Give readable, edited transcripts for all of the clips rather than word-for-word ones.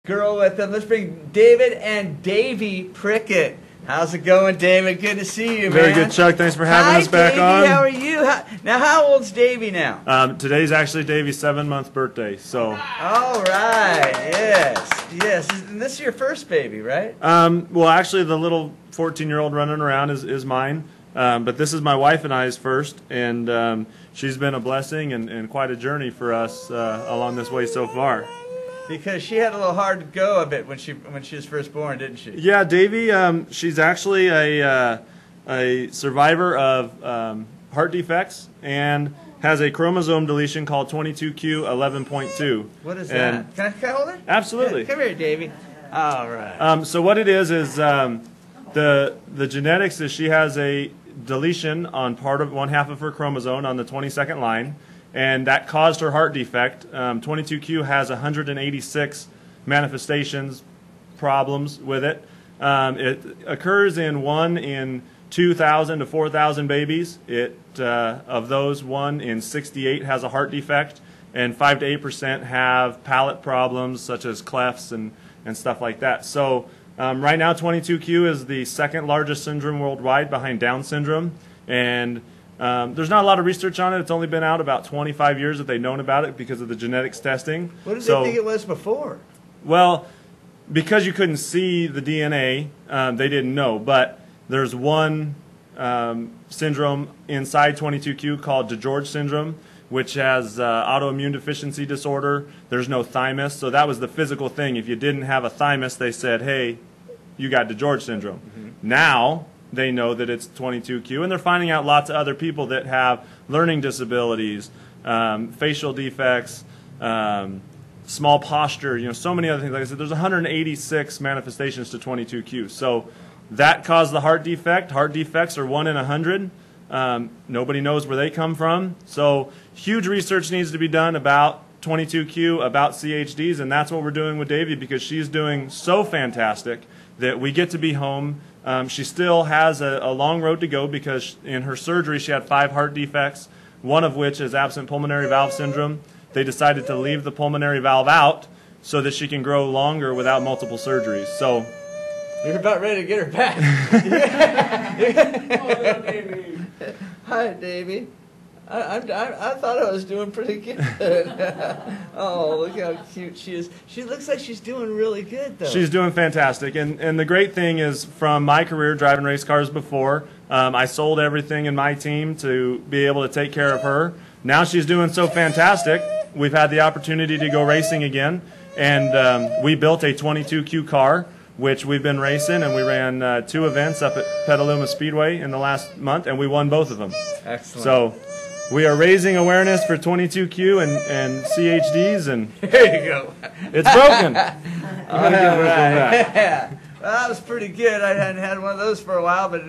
girl with them. Let's bring David and Davey Prickett. How's it going, David? Good to see you, man. Very good, Chuck. Thanks for having us back Davey. on. How are you? Now, how old's Davey now? Today's actually Davey's 7-month birthday. So. All right. Yes. And this is your first baby, right? Well, actually, the little 14-year-old running around is mine. But this is my wife and I's first, and she's been a blessing and quite a journey for us along this way so far. Because she had a little hard go of it when she was first born, didn't she? Yeah, Davey, she's actually a survivor of heart defects and has a chromosome deletion called 22q11.2. What is that? Can I hold her? Absolutely. Yeah, come here, Davey. All right. So what it is the genetics is she has a deletion on one half of her chromosome on the 22nd line. And that caused her heart defect. 22q has 186 manifestations, problems with it. It occurs in 1 in 2,000 to 4,000 babies. Of those, 1 in 68 has a heart defect, and 5 to 8% have palate problems such as clefts and stuff like that. So right now 22q is the second largest syndrome worldwide behind Down syndrome. And there's not a lot of research on it. It's only been out about 25 years that they've known about it because of the genetics testing. What did they think it was before? Well, because you couldn't see the DNA, they didn't know. But there's one syndrome inside 22q called DeGeorge syndrome, which has autoimmune deficiency disorder. There's no thymus. So that was the physical thing. If you didn't have a thymus, they said, hey, you got DeGeorge syndrome. Mm-hmm. Now they know that it's 22q, and they're finding out lots of other people that have learning disabilities, facial defects, small posture, so many other things. Like I said, there's 186 manifestations to 22q. So that caused the heart defect. Heart defects are 1 in 100. Nobody knows where they come from. So huge research needs to be done about 22q, about CHDs, and that's what we're doing with Davey because she's doing so fantastic that we get to be home. She still has a long road to go because in her surgery she had 5 heart defects, one of which is absent pulmonary valve syndrome. They decided to leave the pulmonary valve out so that she can grow longer without multiple surgeries. So you're about ready to get her back. Oh, Davey. Hi, Davey. I thought I was doing pretty good. Oh, look how cute she is. She looks like she's doing really good, though. She's doing fantastic. And the great thing is, from my career driving race cars before, I sold everything in my team to be able to take care of her. Now she's doing so fantastic, we've had the opportunity to go racing again. And we built a 22q car, which we've been racing, and we ran 2 events up at Petaluma Speedway in the last month, and we won both of them. Excellent. So we are raising awareness for 22q and CHDs, and there you go. It's broken. All right. Well, that was pretty good. I hadn't had one of those for a while, but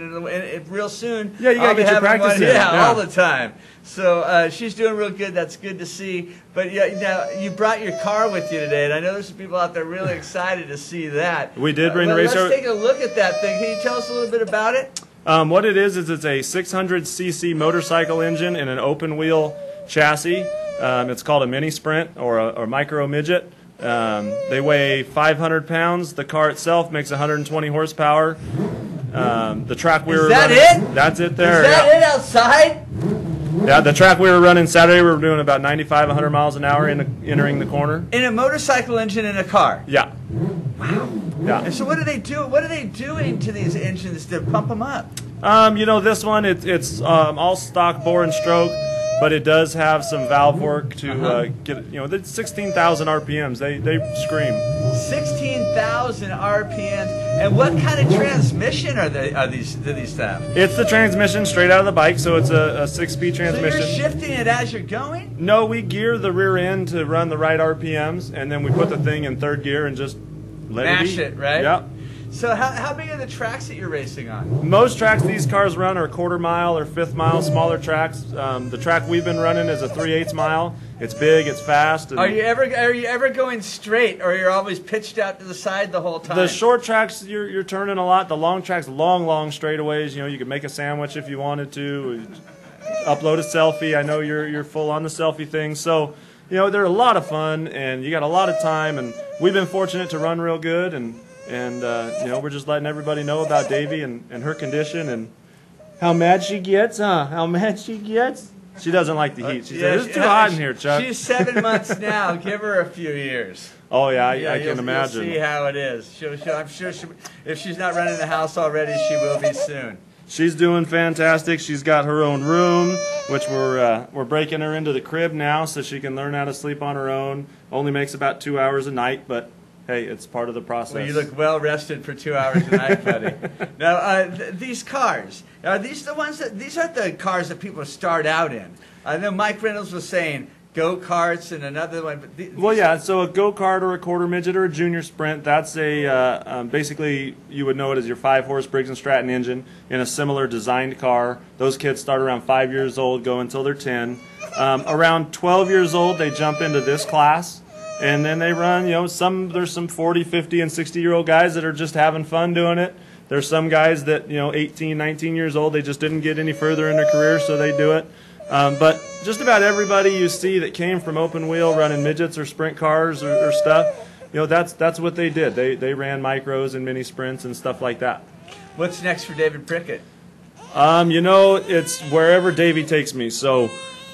real soon, yeah, you gotta get your practice in. Yeah, all the time. So she's doing real good. That's good to see. But yeah, now you brought your car with you today, and I know there's some people out there really excited to see that. We did bring the racer. Let's take a look at that thing. Can you tell us a little bit about it? What it is it's a 600cc motorcycle engine in an open wheel chassis. It's called a mini sprint or a micro midget. They weigh 500 pounds. The car itself makes 120 horsepower. The track we were running. Is that it? That's it there. Is that it outside? Yeah, the track we were running Saturday, we were doing about 95, 100 miles an hour entering the corner. In a motorcycle engine in a car? Yeah. Wow. Yeah. And so what do they do? What are they doing to these engines to pump them up? This one, it's all stock bore and stroke, but it does have some valve work to get it. It's 16,000 RPMs. They scream. 16,000 RPMs. And what kind of transmission do these have? It's the transmission straight out of the bike, so it's a 6-speed transmission. So you're shifting it as you're going? No, we gear the rear end to run the right RPMs, and then we put the thing in 3rd gear and just let Mash it, right? Yep. So how big are the tracks that you're racing on? Most tracks these cars run are 1/4 mile or 1/5 mile, smaller tracks. The track we've been running is a 3/8 mile. It's big, it's fast. Are you ever going straight, or you're always pitched out to the side the whole time? The short tracks you're turning a lot. The long tracks, long straightaways. You could make a sandwich if you wanted to. Upload a selfie. I know you're full on the selfie thing. So you know, they're a lot of fun, and you got a lot of time, and we've been fortunate to run real good, and you know, we're just letting everybody know about Davy and her condition and how mad she gets, huh? How mad she gets. She doesn't like the heat. She said, "It's too hot in here, Chuck." She's 7 months now. Give her a few years. Oh yeah, I can imagine. You'll see how it is. I'm sure if she's not running the house already, she will be soon. She's doing fantastic. She's got her own room, which we're breaking her into the crib now so she can learn how to sleep on her own. Only makes about 2 hours a night, but hey, it's part of the process. Well, you look well rested for 2 hours a night, buddy. Now, these cars, are these the ones that, these aren't the cars that people start out in. I know Mike Reynolds was saying go-karts and another one. But well, yeah, so a go-kart or a quarter midget or a junior sprint, that's a, basically you would know it as your 5-horse Briggs & Stratton engine in a similar designed car. Those kids start around 5 years old, go until they're 10. Around 12 years old, they jump into this class. And then they run, you know, there's some 40, 50, and 60-year-old guys that are just having fun doing it. There's some guys that, you know, 18, 19 years old, they just didn't get any further in their career, so they do it. But just about everybody you see that came from open wheel running midgets or sprint cars or stuff, you know, that's what they did. They ran micros and mini sprints and stuff like that. What's next for David Prickett? You know, it's wherever Davey takes me. So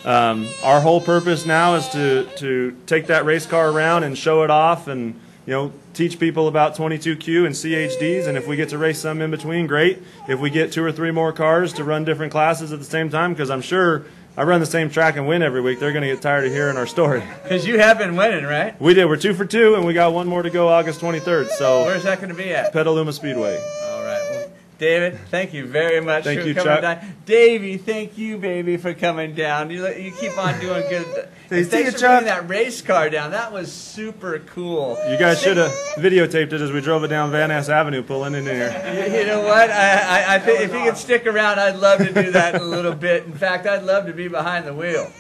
our whole purpose now is to take that race car around and show it off and, you know, teach people about 22Q and CHDs, and if we get to race some in between, great. If we get 2 or 3 more cars to run different classes at the same time, because I'm sure I run the same track and win every week, they're going to get tired of hearing our story. Because you have been winning, right? We did. We're 2 for 2, and we got 1 more to go August 23rd. So where's that going to be at? Petaluma Speedway. All right. Well, David, thank you very much for coming Chuck. down. Davey, thank you, baby, for coming down. You keep on doing good. Hey, thanks for Chuck. bringing that race car down. That was super cool. You guys should have videotaped it as we drove it down Van Ness Avenue pulling in here. You know what? I think if you could stick around, I'd love to do that in a little bit. In fact, I'd love to be behind the wheel.